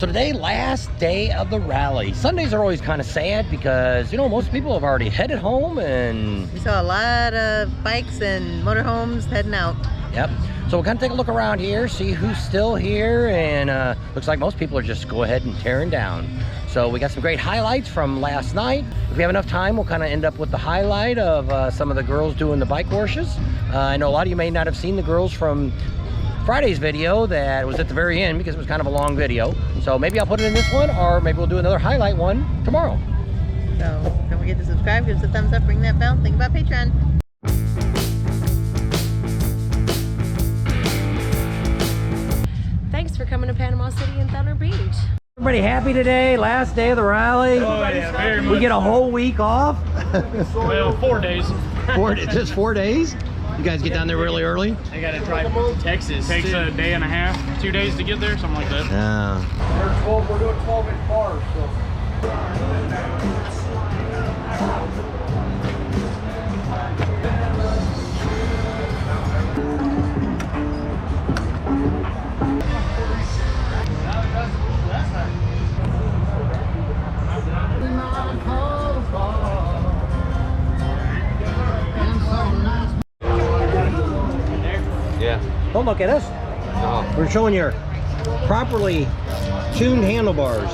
So today, last day of the rally. Sundays are always kind of sad because, you know, most people have already headed home and... We saw a lot of bikes and motorhomes heading out. Yep. So we'll kind of take a look around here, see who's still here, and looks like most people are just go ahead and tearing down. So we got some great highlights from last night. If we have enough time, we'll kind of end up with the highlight of some of the girls doing the bike washes. I know a lot of you may not have seen the girls from Friday's video that was at the very end because it was kind of a long video. So maybe I'll put it in this one, or maybe we'll do another highlight one tomorrow. So don't forget to subscribe, give us a thumbs up, ring that bell. Think about Patreon. Thanks for coming to Panama City and Thunderbeach. Everybody happy today? Last day of the rally. Oh yeah, very much. We get a whole week off. Well, 4 days. Just 4 days? You guys get down there really early? I gotta drive to Texas. Takes a day and a half, 2 days to get there, something like that. Yeah. We're doing 12-inch bars, so. Yeah. Don't look at us. No. We're showing your properly tuned handlebars.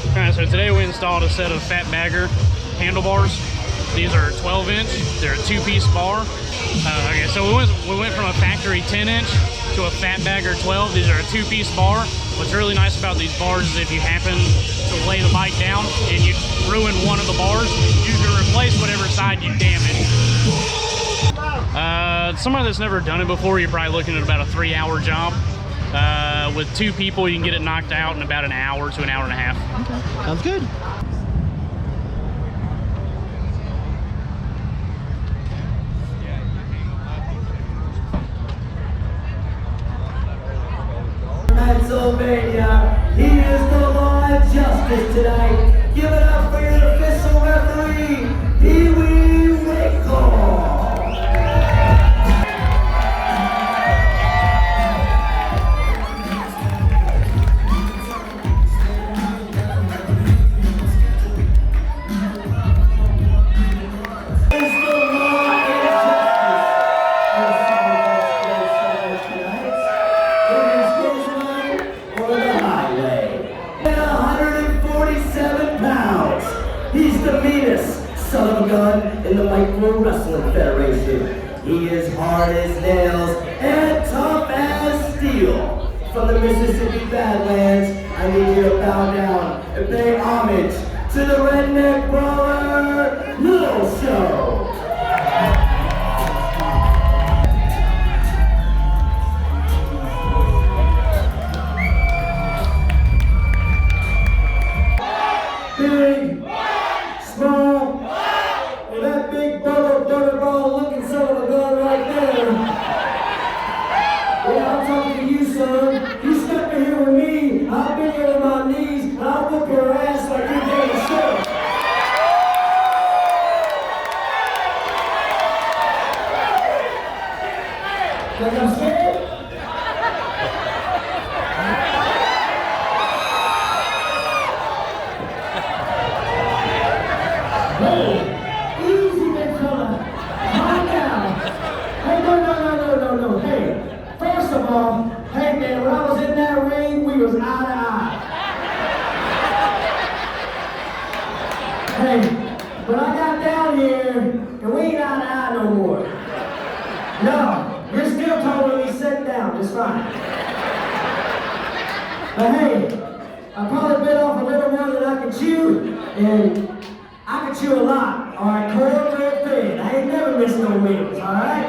Alright, so today we installed a set of fat bagger handlebars. These are 12-inch. They're a 2-piece bar. Okay, so we went from a factory 10-inch to a fat bagger 12. These are a 2-piece bar. What's really nice about these bars is if you happen to lay the bike down and you ruin one of the bars, you can replace whatever side you damaged. Somebody that's never done it before, you're probably looking at about a 3-hour job. With 2 people, you can get it knocked out in about an hour to an hour and a half. Okay. Sounds good. Pennsylvania, he is the law and justice tonight. Give it up for your official referee, Pee Wee Winkle. Son of a gun in the Micro Wrestling Federation. He is hard as nails and tough as steel. From the Mississippi Badlands, I need you to bow down and pay homage to the Redneck Brawler Little Show. Big, small, and that big butterball looking son of a gun right there. Yeah, I'm talking to you, son. You step in here with me, I'll be here on my knees, and I'll whoop your ass like you're doing a show. Like I'm scared? Hey, easy, big fella. Calm down. Hey, no. Hey, first of all, hey man, when I was in that ring, we was eye to eye. Hey, but I got down here, and we ain't eye to eye no more. No, you're still totally sitting down, just fine. But hey, I probably bit off a little more than I can chew, and I can chew a lot, alright, cornbread fed. I ain't never missed no meals, alright?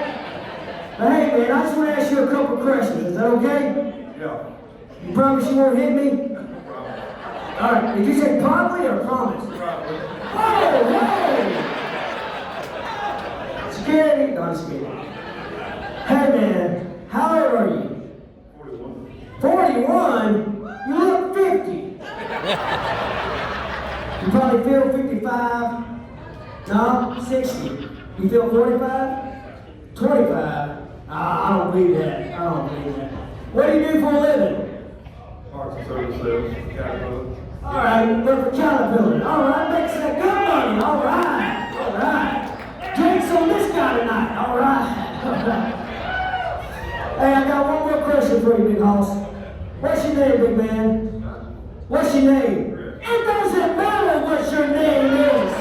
But hey man, I just want to ask you a couple questions, is that okay? Yeah. You promise you won't hit me? Alright, did you say probably or promise? Probably. Oh, hey! Scared? No, I'm scared. Hey man, how old are you? 41. 41? You look 50. You probably feel 55. No, 60. You feel 45? 25? I don't believe that. I don't believe that. What do you do for a living? Parts and service sales, Caterpillar. All right, work for Caterpillar. All right, makes that good money. All right, all right. Drinks on this guy tonight. All right, all right. Hey, I got one more question for you, big hoss. What's your name, big man? What's your name? It doesn't matter what your name is.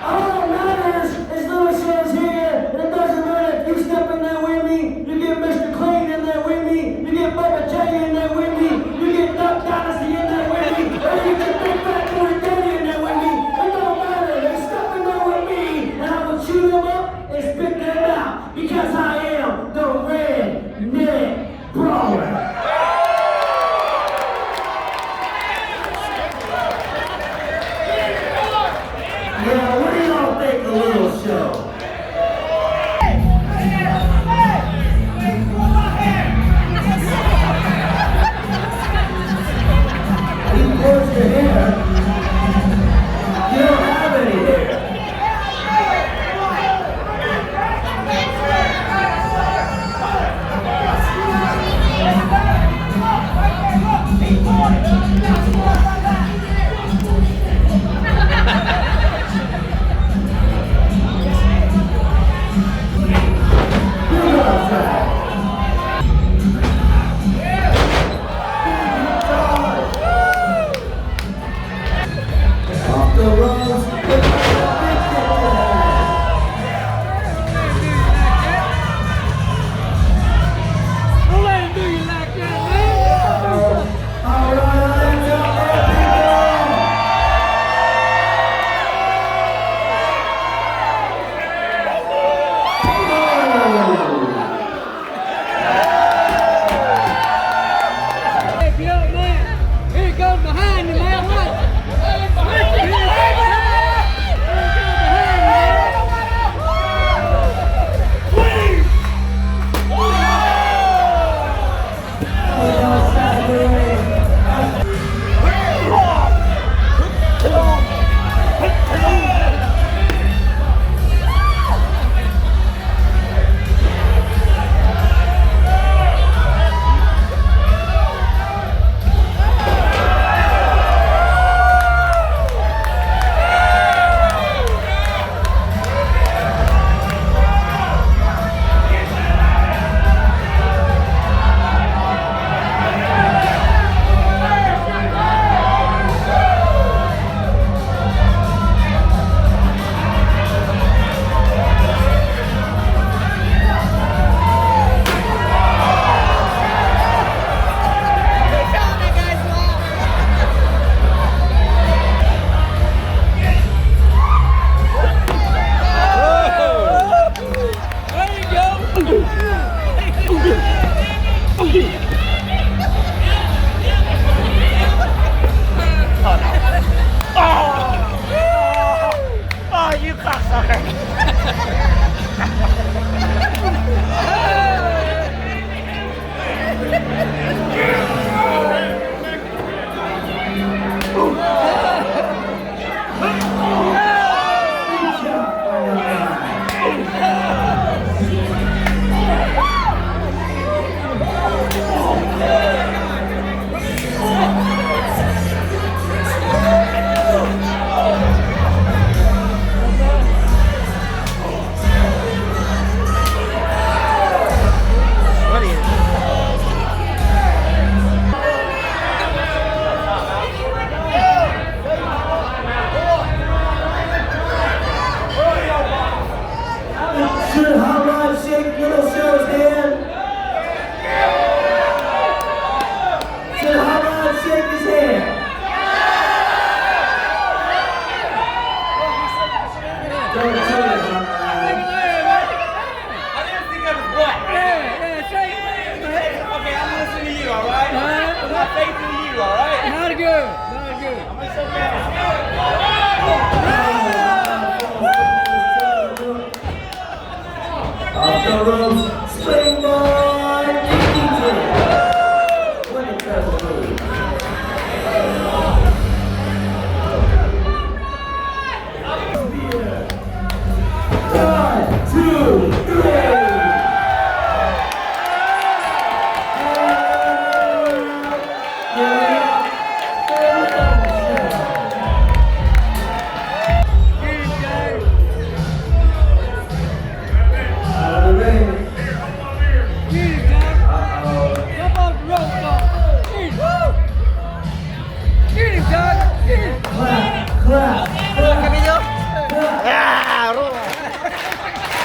All that matters is Louis says here, and it doesn't matter if you step in there with me, you get Mr. Clean in there with me, you get Bubba J in there with me, you get Duck Dynasty in there with me, or you get Big Fat Boy Daddy in there with me. It don't matter. They step in there with me, and I will chew them up and spit them out, because I am the Redneck Brawler. Yeah, what do y'all think of the little show? You brush your hair. You don't have any hair.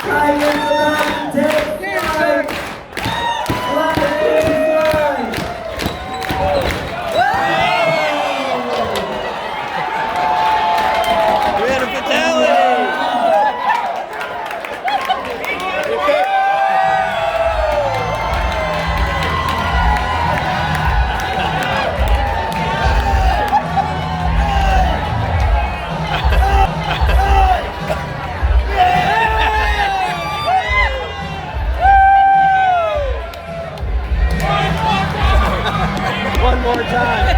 Try again for that. Take flight. Fly, fly. We had a fatality. One more time.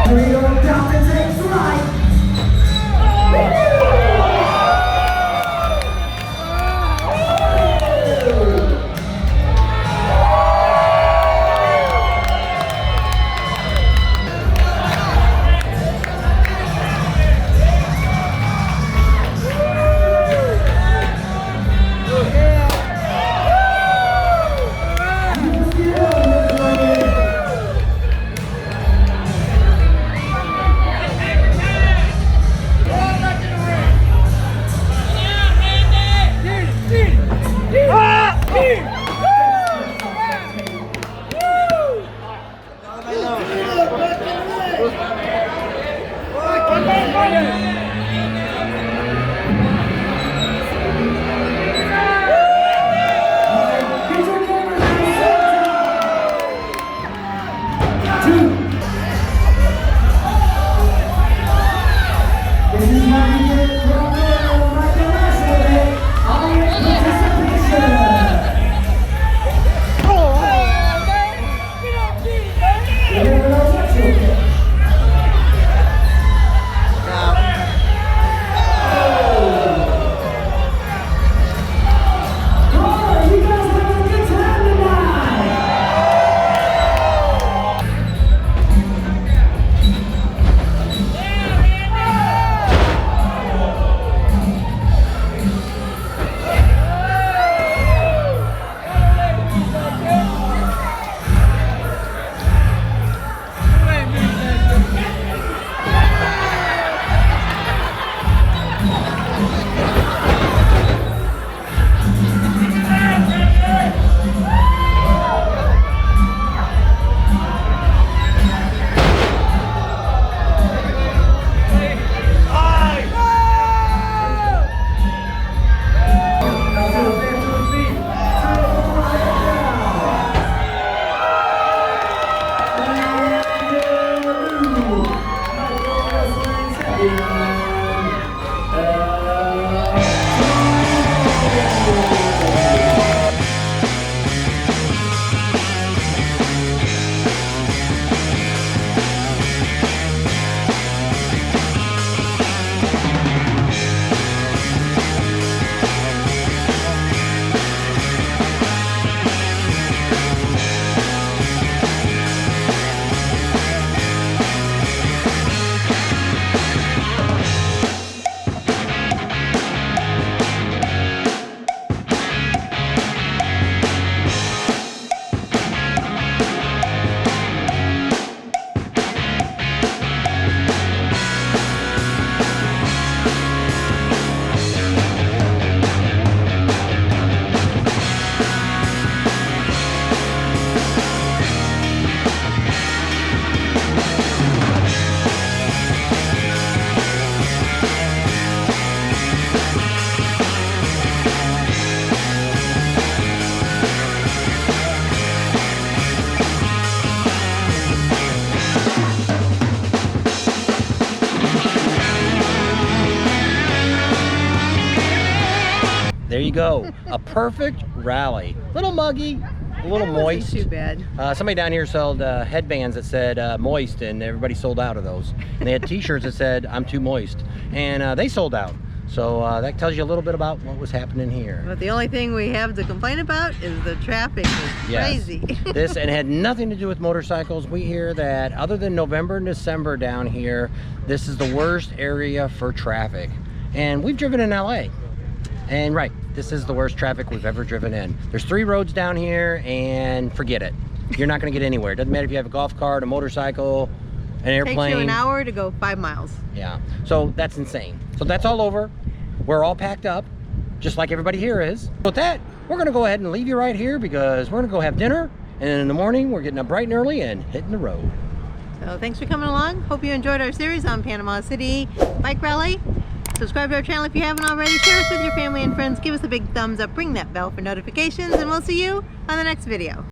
Burrito Dolphin takes flight. There you go. A perfect rally. Little muggy, a little moist. Too bad. Somebody down here sold headbands that said moist, and everybody sold out of those. And they had t-shirts that said I'm too moist, and they sold out. So that tells you a little bit about what was happening here. But the only thing we have to complain about is the traffic is crazy. This, and it had nothing to do with motorcycles. We hear that other than November and December down here, this is the worst area for traffic. And we've driven in LA. And right, this is the worst traffic we've ever driven in. There's 3 roads down here, and forget it. You're not gonna get anywhere. It doesn't matter if you have a golf cart, a motorcycle, An airplane. Takes you an hour to go 5 miles. Yeah, so that's insane. So that's all over. We're all packed up, just like everybody here is. With that, we're gonna go ahead and leave you right here because we're gonna go have dinner, and then in the morning, we're getting up bright and early and hitting the road. So thanks for coming along. Hope you enjoyed our series on Panama City Bike Rally. Subscribe to our channel if you haven't already. Share us with your family and friends. Give us a big thumbs up. Ring that bell for notifications, and we'll see you on the next video.